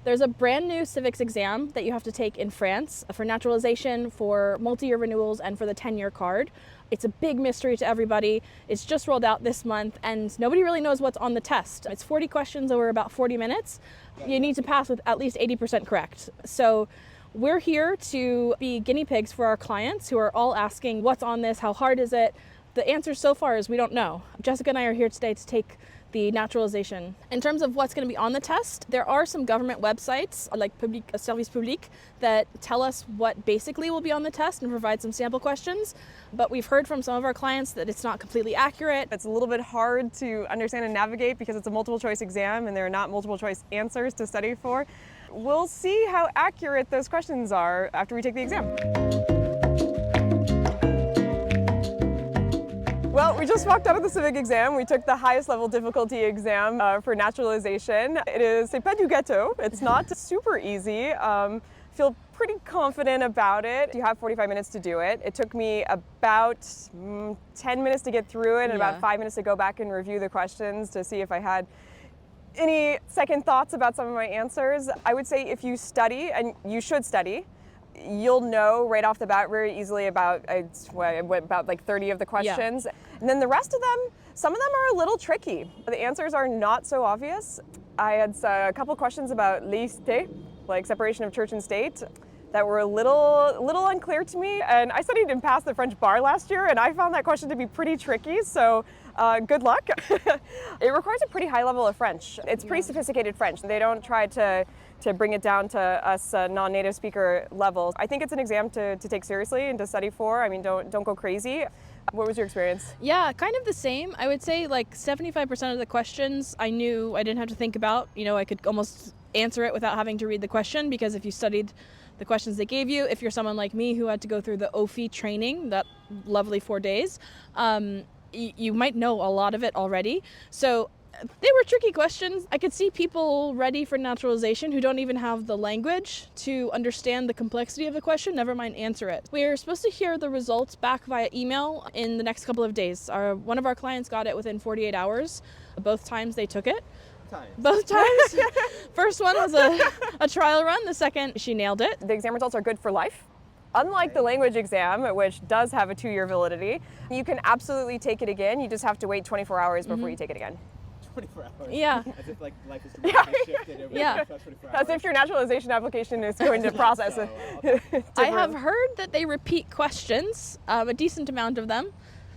There's a brand new civics exam that you have to take in France for naturalization, for multi-year renewals, and for the 10-year card. It's a big mystery to everybody. It's just rolled out this month, and nobody really knows what's on the test. It's 40 questions over about 40 minutes. You need to pass with at least 80% correct. So we're here to be guinea pigs for our clients who are all asking, what's on this? How hard is it? The answer so far is we don't know. Jessica and I are here today to take the naturalization. In terms of what's going to be on the test, there are some government websites like Service Public that tell us what basically will be on the test and provide some sample questions. But we've heard from some of our clients that it's not completely accurate. It's a little bit hard to understand and navigate because it's a multiple choice exam and there are not multiple choice answers to study for. We'll see how accurate those questions are after we take the exam. Well, we just walked out of the civic exam. We took the highest level difficulty exam for naturalization. C'est pas du gâteau. It's not super easy. Feel pretty confident about it. You have 45 minutes to do it. It took me about 10 minutes to get through it and about 5 minutes to go back and review the questions to see if I had any second thoughts about some of my answers. I would say if you study, and you should study, you'll know right off the bat very easily about, about like 30 of the questions. Yeah. And then the rest of them, some of them are a little tricky. The answers are not so obvious. I had a couple questions about laïcité, like separation of church and state, that were a little unclear to me. And I studied and passed the French bar last year, and I found that question to be pretty tricky, so good luck. It requires a pretty high level of French. It's pretty sophisticated French. They don't try to bring it down to us non-native speaker levels. I think it's an exam to take seriously and to study for. I mean, don't go crazy. What was your experience? Yeah, kind of the same. I would say like 75% of the questions I knew I didn't have to think about. You know, I could almost answer it without having to read the question, because if you studied the questions they gave you, if you're someone like me who had to go through the OFI training, that lovely 4 days, you might know a lot of it already. So they were tricky questions. I could see people ready for naturalization who don't even have the language to understand the complexity of the question, never mind answer it. We're supposed to hear the results back via email in the next couple of days. One of our clients got it within 48 hours. Both times they took it. Both times. First one was a trial run. The second, she nailed it. The exam results are good for life. Unlike the language exam, which does have a 2-year validity, you can absolutely take it again. You just have to wait 24 hours before you take it again. 24 hours. Yeah. As if like life is dramatically shifted over 24 hours. As if your naturalization application is going to process it. I have heard that they repeat questions, a decent amount of them.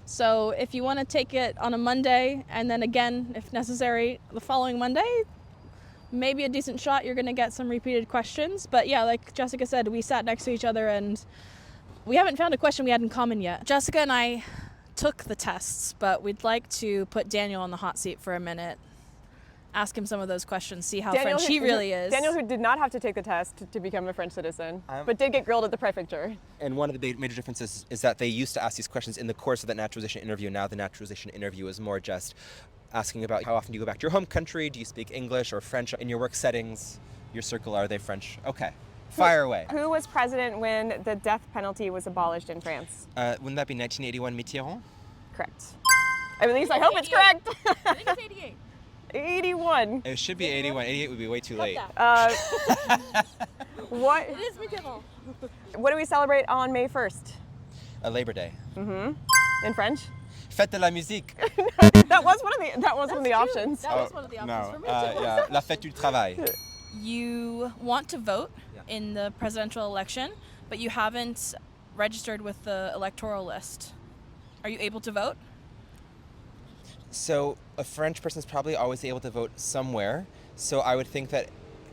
So if you want to take it on a Monday and then again, if necessary, the following Monday, maybe a decent shot you're going to get some repeated questions. But yeah, like Jessica said, we sat next to each other and we haven't found a question we had in common yet. Jessica and I took the tests, but we'd like to put Daniel on the hot seat for a minute, ask him some of those questions, see how French he really is. Daniel, who did not have to take the test to become a French citizen, but did get grilled at the prefecture. And one of the major differences is that they used to ask these questions in the course of that naturalization interview. Now the naturalization interview is more just asking about how often do you go back to your home country, do you speak English or French in your work settings, your circle, are they French? Okay. Fire away. Who was president when the death penalty was abolished in France? Wouldn't that be 1981 Mitterrand? Correct. At least I hope it's correct. I think it's 88. 81. It should be 81. 88 would be way too late. What? It is Mitterrand. What do we celebrate on May 1st? Labor Day. In French? Fête de la musique. That was one of the options. That was one of the options for me too. Yeah, la fête du travail. You want to vote in the presidential election, but you haven't registered with the electoral list. Are you able to vote? So a French person is probably always able to vote somewhere. So I would think that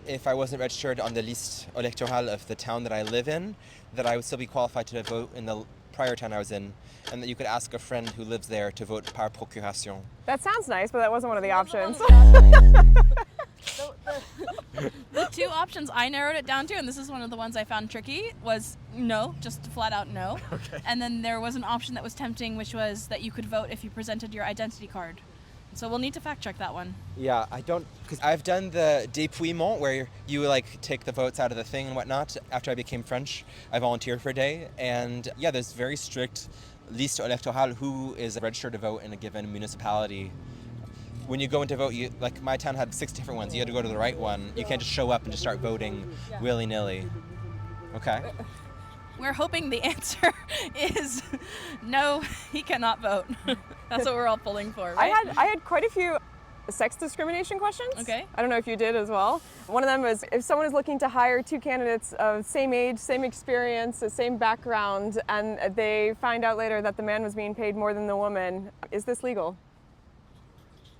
if I wasn't registered on the liste électorale of the town that I live in, that I would still be qualified to vote in the prior town I was in, and that you could ask a friend who lives there to vote par procuration. That sounds nice, but that wasn't one of the options. The two options I narrowed it down to, and this is one of the ones I found tricky, was no, just flat out no. Okay. And then there was an option that was tempting, which was that you could vote if you presented your identity card. So we'll need to fact check that one. Yeah, I don't, because I've done the dépouillement where you like take the votes out of the thing and whatnot. After I became French, I volunteered for a day, and yeah, there's very strict liste électorale who is registered to vote in a given municipality. when you go in to vote, you like my town had 6 different ones. You had to go to the right one. You can't just show up and just start voting willy-nilly. Okay. We're hoping the answer is no, he cannot vote. That's what we're all pulling for, right? I had quite a few sex discrimination questions. Okay. I don't know if you did as well. One of them was if someone is looking to hire 2 candidates of same age, same experience, the same background, and they find out later that the man was being paid more than the woman, is this legal?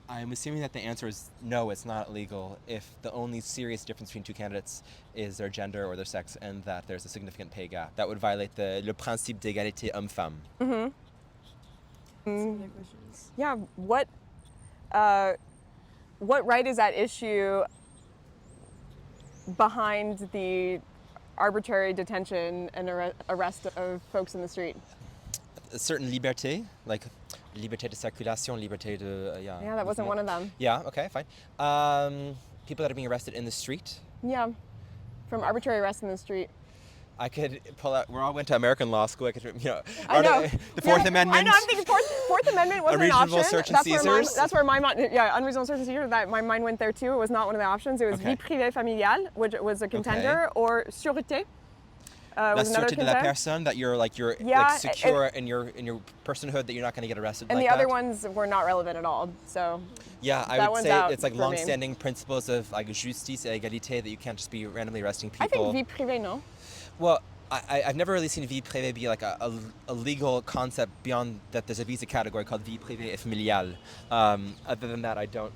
I'm assuming that the answer is no, it's not legal if the only serious difference between 2 candidates is their gender or their sex and that there's a significant pay gap. That would violate le principe d'égalité homme-femme. Mm-hmm. Some other questions. Yeah, what right is at issue behind the arbitrary detention and arrest of folks in the street? A certain liberté, like liberté de circulation, liberté de Yeah, that wasn't one of them. Yeah, okay, fine. People that are being arrested in the street. Yeah, from arbitrary arrest in the street. I could pull out. We all went to American law school. I could, I know. The Fourth Amendment. I know. I'm thinking Fourth Amendment wasn't an option. Unreasonable search and seizures. That's where my mind. Yeah, unreasonable search and seizures. That my mind went there too. It was not one of the options. It was vie privée familiale, which was a contender, or sûreté. La was another sûreté de la contender. personne, that you're like secure in your personhood, that you're not going to get arrested. And like the other that. ones were not relevant at all. So. Yeah, I that would one's say out it's like for me. long-standing principles of like justice et égalité, that you can't just be randomly arresting people. I think vie privée, no. Well, I've never really seen vie privée be like a legal concept beyond that. There's a visa category called vie privée et familiale. Other than that, I don't.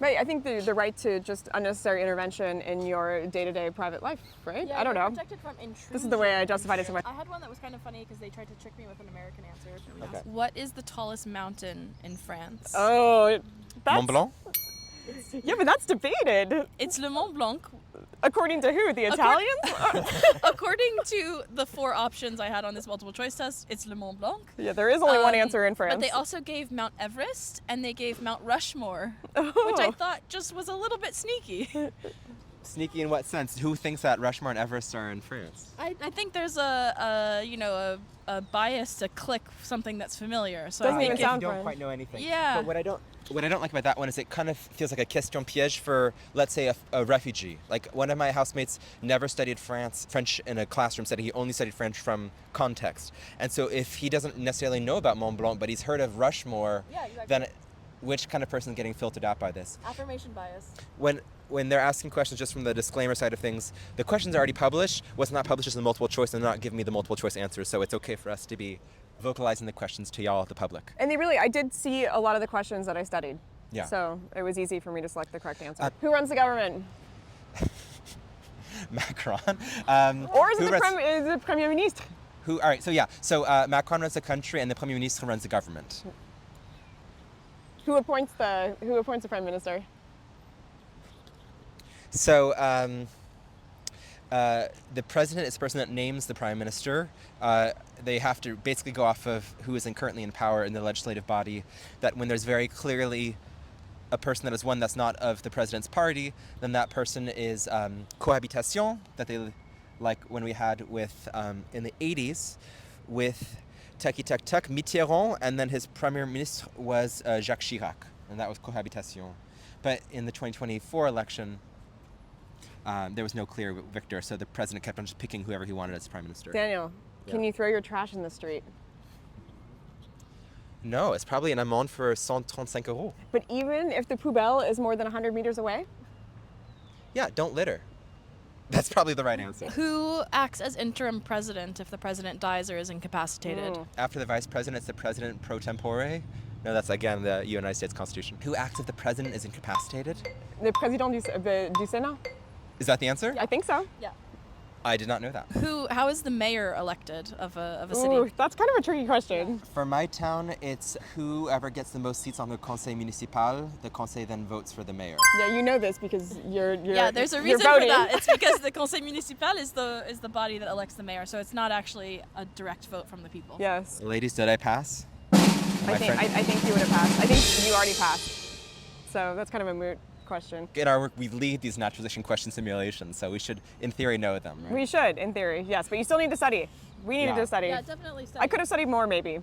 Right, I think the right to just unnecessary intervention in your day-to-day private life, right? Yeah, I don't know. Protected from intrusion. This is the way I justified it so much. I had one that was kind of funny because they tried to trick me with an American answer. Okay. What is the tallest mountain in France? Oh, that's, Mont Blanc? yeah, but that's debated. It's Le Mont Blanc. According to who? The Italians? According to the 4 options I had on this multiple choice test, it's Le Mont Blanc. Yeah, there is only one answer in France. But they also gave Mount Everest and they gave Mount Rushmore, which I thought just was a little bit sneaky. Sneaky in what sense? Who thinks that Rushmore and Everest are in France? I think there's a bias to click something that's familiar. So Doesn't I even think sound you don't French. quite know anything. Yeah. But what I don't like about that one is it kind of feels like a question piège for, let's say, a refugee. Like one of my housemates never studied French in a classroom setting. He only studied French from context. And so if he doesn't necessarily know about Mont Blanc, but he's heard of Rushmore, Yeah, exactly. then which kind of person is getting filtered out by this? affirmation bias. When they're asking questions just from the disclaimer side of things, the questions are already published. What's not published is the multiple choice, and they're not giving me the multiple choice answers. So it's okay for us to be vocalizing the questions to y'all, the public. And I did see a lot of the questions that I studied. Yeah. So it was easy for me to select the correct answer. Who runs the government? Macron. Or is it who the Premier Ministre? All right, so Macron runs the country and the Premier Ministre runs the government. Who appoints the Prime Minister? So the president is the person that names the prime minister. They have to basically go off of who is currently in power in the legislative body. That when there's very clearly a person that is one that's not of the president's party, then that person is cohabitation, that they, like when we had with in the 80s with Tuck Mitterrand, and then his premier ministre was Jacques Chirac, and that was cohabitation. But in the 2024 election, there was no clear victor, so the president kept on just picking whoever he wanted as prime minister. Daniel, can you throw your trash in the street? No, it's probably an amende for 135 euros. But even if the poubelle is more than 100 meters away? Yeah, don't litter. That's probably the right answer. Who acts as interim president if the president dies or is incapacitated? After the vice president, it's the president pro tempore. No, that's again the United States Constitution. Who acts if the president is incapacitated? Le président du Sénat? Is that the answer? I think so. Yeah. I did not know that. How is the mayor elected of a city? Ooh, that's kind of a tricky question. For my town, it's whoever gets the most seats on the conseil municipal. The conseil then votes for the mayor. Yeah, you know this because you're Yeah, there's a you're reason for voting. that. It's because the conseil municipal is the body that elects the mayor, so it's not actually a direct vote from the people. Yes. Ladies, did I pass? I think you would have passed. I think you already passed. So that's kind of a moot question. In our work, we lead these naturalization question simulations, so we should, in theory, know them, right? We should, in theory, yes, but you still need to study. We needed to study. Yeah, definitely. I could have studied more, maybe.